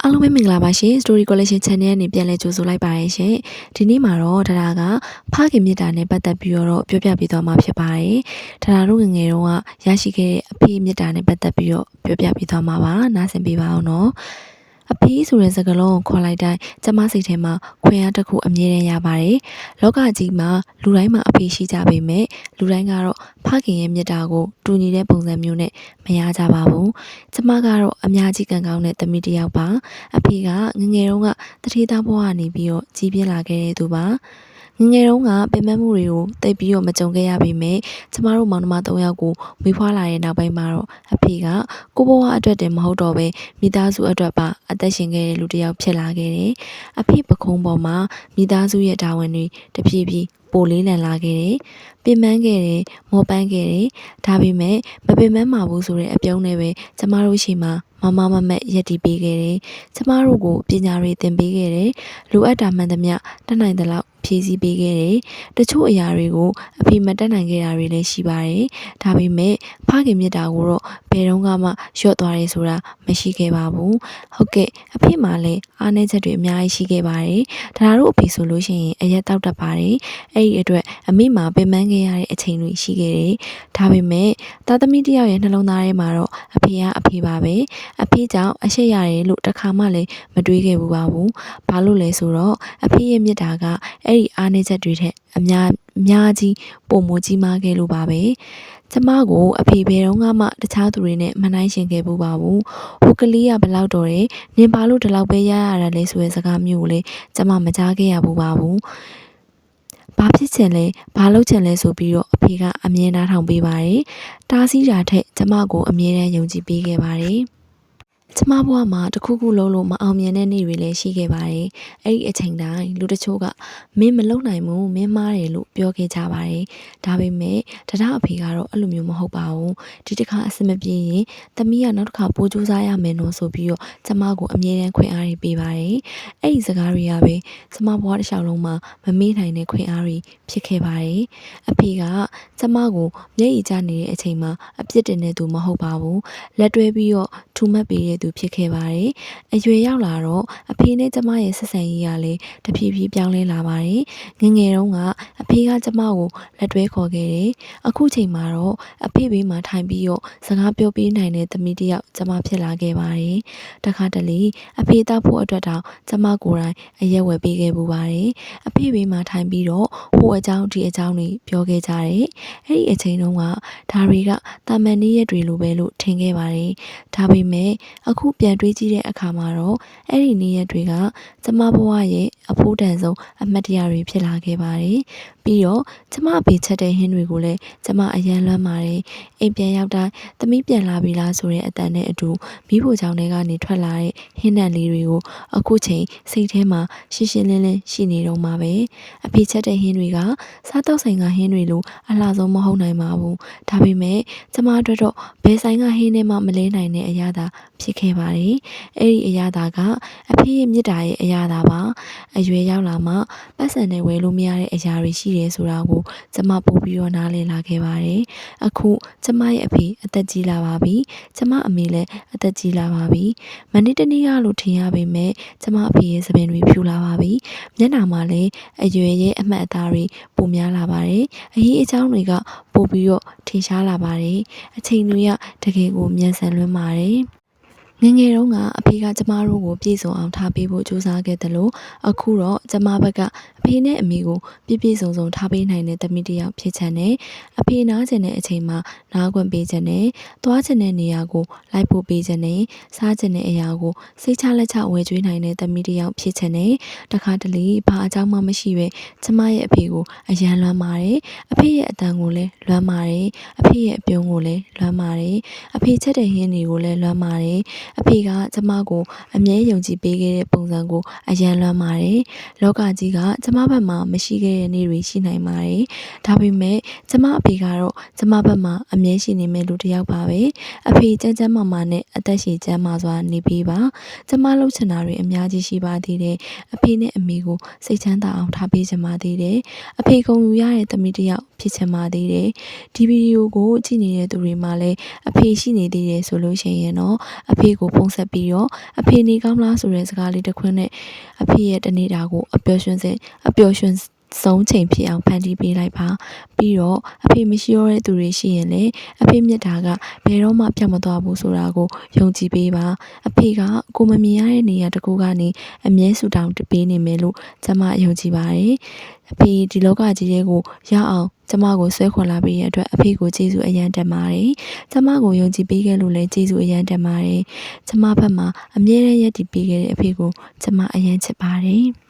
အားလုံးပဲမင်္ဂလာပါရှင် Story Collection Channel နဲ့ပြန်လည်ကြိုဆိုလိုက်ပါရရှင်ဒီနေ့မှာတော့ဒရာကဖခင်မြတ်တာနဲ့ပတ်သက်ပြီးတော့ပြောပြပေးသွားမှာဖြစ်ပါတယ်ဒရာတို့ငယ်တုန်းကရရှိခဲ့တဲ့အဖေမြတ်တာနဲ့ပတ်သက်ပြီးတော့ပြောပြပေးသွားမှာပါနားဆင်ပေးပါအောင်နော်အဖေဆိုတဲ့စကားလုံးကိုခေါ်လိုက်တိုင်းကျမစိတ်ထဲမှာခွင့်အားတစ်ခုအမြဲတမ်းရပါတယ်လောကကြီးမှာလူတိုင်းမှာအဖေရှိကြပေမဲ့လူတိုင်းကတော့ဖခင်ရဲ့မြတ်တာကိုတူညီတဲ့ပုံစံမျိုးနဲ့မရကြပါဘူးကျမကတော့အများကြီးကံကောင်းတဲ့သမီးတစ်ယောက်ပါအဖေကငငယ်တုန်းကတထေးသားဘဝကနေပြီးတော့ကြီးပြင်းလာခဲ့တဲ့သူပါငငယ်တုန်းကပင်ပန်းမှုတွေကိုသိပြီးတော့မကြုံခဲ့ရပေမဲ့ကျမတို့မောင်နှမ3ယောက်ကိုမွေးဖွားလာတဲ့နောက်ပိုင်းမှာတော့အဖေကကိုဘဝအတွက်တည်းမဟုတ်တော့ပဲမိသားစုအတွက်ပါအသက်ရှင်ခဲ့တဲ့လူတစ်ယောက်ဖြစ်လာခဲ့တယ်အဖေပခုံးပေါ်မှာမိသားစုရဲ့တာဝန်တွေတဖြည်းဖြည်းပိုလေးလံလာခဲ့တယ်ပင်ပန်းခဲ့တယ်မောပန်းခဲ့တယ်ဒါပေမဲ့မပင်ပန်းပါဘူးဆိုတဲ့အပြုံးနဲ့ပဲကျမတို့ရှိမှမမက်ရက်တီးပေးခဲ့တယ်ကျမတို့ကိုပညာတွေသင်ပေးခဲ့တယ်လိုအပ်တာမှန်သမျှတတ်နိုင်သလောက်ဖြည့်ဆည်းပေးခဲ့တယ်တချို့အရာတွေကိုအဖေမတတ်နိုင်ခဲ့တာတွေလည်းရှိပါတယ်ဒါပေမဲ့ဖခင်မြတ်တာကိုတော့ဘယ်တော့မှလျှော့သွားတယ်ဆိုတာမရှိခဲ့ပါဘူးဟုတ်ကဲ့အဖေမှလည်းအားနည်းချက်တွေအများကြီးရှိခဲ့ပါတယ်ဒါတို့အဖေဆိုလို့ရှိရင်အရက်တောက်တတ်ပါတယ်အဲ့ဒီအတွက်အမေမှာပင်ပန်းခဲ့ရတဲ့အချိန်တွေရှိခဲ့တယ်ဒါပေမဲ့သားသမီးတစ်ယောက်ရဲ့နှလုံးသားထဲမှာတော့အဖေကအဖေပါပဲအဖေကြောင့်အရှက်ရတယ်လို့တခါမှလည်းမတွေးခဲ့ဘူးပါဘူးဘာလို့လဲဆိုတော့အဖေရဲ့မြတ်တာကအဲ့ဒီအားနည်းချက်တွေထက်အများကြီးပုံမကြီးမားခဲ့လို့ပါပဲကျမကိုအဖေဘယ်တော့မှတခြားသူတွေနဲ့မနှိုင်းယှဉ်ခဲ့ဘူးပါဘူးဟိုကလေးကဘယ်လောက်တော်တယ်နင်ဘာလို့ဒီလောက်ပဲရတာလဲဆိုတဲ့စကားမျိုးကိုလည်းကျမမကြားခဲ့ရဘူးပါဘူးဘာဖြစ်ချင်လဲဘာလုပ်ချင်လဲဆိုပြီးတော့အဖေကအမြဲနားထောင်ပေးပါတယ်တားဆီးတာထက်ကျမကိုအမြဲတမ်းယုံကြည်ပေးခဲ့ပါတယ်ကျမဘဝမှာတခုခုလုံးလို့မအောင်မြင်တဲ့နေ့တွေလည်းရှိခဲ့ပါတယ်။အဲ့ဒီအချိန်တိုင်းလူတချို့ကမင်းမလုပ်နိုင်ဘူးမင်းမားတယ်လို့ပြောခဲ့ကြပါတယ်။ဒါပေမဲ့တရအဖေကတော့အဲ့လိုမျိုးမဟုတ်ပါဘူး။ဒီတစ်ခါအဆင်မပြေရင်သမီးကနောက်တစ်ခါပိုးကြိုးစားရမယ်လို့ဆိုပြီးတော့ကျမကိုအမြဲတမ်းခွင့်အားတွေပေးပါတယ်။အဲ့ဒီစကားတွေကပဲကျမဘဝတစ်လျှောက်လုံးမှာမမေ့နိုင်တဲ့ခွင့်အားတွေဖြစ်ခဲ့ပါတယ်။အဖေကကျမကိုမျက်ရည်ကျနေတဲ့အချိန်မှာအပြစ်တင်နေသူမဟုတ်ပါဘူး။လက်တွဲပြီးတော့ထူမှတ်ပေးတဲ့သူဖြစ်ခဲ့ပါတယ်။အရွယ်ရောက်လာတော့အဖေနဲ့ကျမရဲ့ဆက်ဆံရေးကလည်းတဖြည်းဖြည်းပြောင်းလဲလာပါတယ်။ငငယ်တုန်းကအဖေကကျမကိုလက်တွဲခေါ်ခဲ့တယ်။အခုချိန်မှာတော့အဖေဘေးမှာထိုင်ပြီးတော့စကားပြောပေးနိုင်တဲ့သမီးတစ်ယောက်ကျမဖြစ်လာခဲ့ပါတယ်။တခါတလေအဖေတောက်ဖို့အတွက်တောင်ကျမကိုယ်တိုင်အရက်ဝယ်ပေးခဲ့ပူပါတယ်။အဖေဘေးမှာထိုင်ပြီးတော့ဟိုအကြောင်းဒီအကြောင်းတွေပြောခဲ့ကြတယ်။အဲ့ဒီအချိန်တုန်းကဒါတွေကတာမန်နည်းရက်တွေလိုပဲလို့ထင်ခဲ့ပါတယ်။ဒါပေမဲ့အခုပြန်တွေးကြည့်တဲ့အခါမှာတော့အဲ့ဒီနေ့ရက်တွေကကျမဘဝရဲ့အဖိုးတန်ဆုံးအမှတ်တရတွေဖြစ်လာခဲ့ပါတယ်။ပြီးတော့ကျမအဖေချက်တဲ့ဟင်းတွေကိုလည်းကျမအရန်လွမ်းပါတယ်။အိမ်ပြန်ရောက်တိုင်းသမီးပြန်လာပြီလားဆိုတဲ့အတန်နဲ့အတူမိဖို့ချောင်းတွေကနေထွက်လာတဲ့ဟင်းတန်လေးတွေကိုအခုချိန်စိတ်ထဲမှာရှင်းရှင်းလင်းလင်းရှိနေတော့မှာပဲ။အဖေချက်တဲ့ဟင်းတွေကစားတော့ဆိုင်ကဟင်းတွေလိုအလှဆုံးမဟုတ်နိုင်ပါဘူး။ဒါပေမဲ့ကျမအတွက်တော့ဘယ်ဆိုင်ကဟင်းနဲ့မှမလဲနိုင်တဲ့အရာသာဖြစ်ခဲ့ပါတယ်။အဲ့ဒီအရာသာကအဖေရဲ့မြစ်တာရဲ့အရာသာပါအရွယ်ရောက်လာမှပတ်စံနဲ့ဝယ်လို့မရတဲ့အရာတွေရှိတယ်ဆိုတာကိုကျမပို့ပြီးတော့နားလည်လာခဲ့ပါတယ်။အခုကျမရဲ့အဖေအသက်ကြီးလာပါပြီ။ကျမအမေလည်းအသက်ကြီးလာပါပြီ။မနေ့တနေ့ကလို့ထင်ရပေမဲ့ကျမအဖေရဲ့သပင်တွေဖြူလာပါပြီ။မျက်နှာမှာလည်းအရွယ်ရဲ့အမှတ်အသားတွေပိုများလာပါတယ်။အရေးအကြောင်းတွေကပိုပြီးတော့ထင်ရှားလာပါတယ်။အချိန်တွေကတကယ်ကိုမြန်ဆန်လွန်းပါတယ်။ငငယ်တုန်းကအဖေကကျမတို့ကိုပြည့်စုံအောင်ထားပေးဖို့ကြိုးစားခဲ့တယ်လို့အခုတော့ကျမဘက်ကအဖေနဲ့အမေကိုပြည့်စုံထားပေးနိုင်တဲ့သမီးတစ်ယောက်ဖြစ်ချင်တယ်အဖေနားချင်တဲ့အချိန်မှာနားခွင့်ပေးချင်တယ်သွားချင်တဲ့နေရာကိုလိုက်ဖို့ပေးချင်တယ်စားချင်တဲ့အရာကိုစိတ်ချလက်ချဝယ်ကျွေးနိုင်တဲ့သမီးတစ်ယောက်ဖြစ်ချင်တယ်တခါတလေဘာအကြောင်းမှမရှိပဲကျမရဲ့အဖေကိုအယံလွမ်းပါတယ်အဖေရဲ့အတန်ကိုလည်းလွမ်းပါတယ်အဖေရဲ့အပြုံးကိုလည်းလွမ်းပါတယ်အဖေချက်တဲ့ဟင်းတွေကိုလည်းလွမ်းပါတယ်အဖေကကျမကိုအမြဲယုံကြည်ပေးခဲ့တဲ့ပုံစံကိုအယံလွမ်းပါတယ်။လောကကြီးကကျမဘက်မှာမရှိခဲ့တဲ့နေ့တွေရှိနိုင်ပါတယ်။ဒါပေမဲ့ကျမအဖေကတော့ကျမဘက်မှာအမြဲရှိနေမဲ့လူတစ်ယောက်ပါပဲ။အဖေကျန်းမာမာနဲ့အသက်ရှည်ကျန်းမာစွာနေပေးပါ။ကျမလှုပ်ချင်တာတွေအများကြီးရှိပါသေးတယ်။အဖေနဲ့အမေကိုစိတ်ချမ်းသာအောင်ထားပေးချင်ပါသေးတယ်။အဖေကုံယူရတဲ့သမီးတစ်ယောက်ဖြစ်ချင်ပါသေးတယ်။ဒီဗီဒီယိုကိုကြည့်နေတဲ့သူတွေမှာလည်းအဖေရှိနေသေးတယ်ဆိုလို့ရှိရင်တော့အဖေ ကိုဖုန်းဆက်ပြီးတော့အဖေနေကောင်းလားဆိုတဲ့စကားလေးတစ်ခွန်းနဲ့အဖေရဲ့တနေ့တာကိုအပျော်ရွှင်ဆုံးချိန်ဖြစ်အောင်ဖန်တီးပေးလိုက်ပါပြီးတော့အဖေမရှိတော့တဲ့သူတွေရှိရင်လည်းအဖေမြတ်တာကဘယ်တော့မှပြောင်းမသွားဘူးဆိုတာကိုယုံကြည်ပေးပါအဖေကကိုမမြင်ရတဲ့နေရာတစ်ခုကနေအမြဲဆူတောင်းတပေးနေမယ်လို့ကျမယုံကြည်ပါတယ်အဖေဒီလောကကြီးရဲ့ကိုရောက်အောင်ကျမကိုဆွဲခေါ်လာပေးရတဲ့အတွက်အဖေကိုကျေးဇူးအရန်တင်ပါတယ်ကျမကိုယုံကြည်ပေးခဲ့လို့လည်းကျေးဇူးအရန်တင်ပါတယ်ကျမဘက်မှာအမြဲတမ်းရပ်တည်ပေးခဲ့တဲ့အဖေကိုကျမအရန်ချစ်ပါတယ်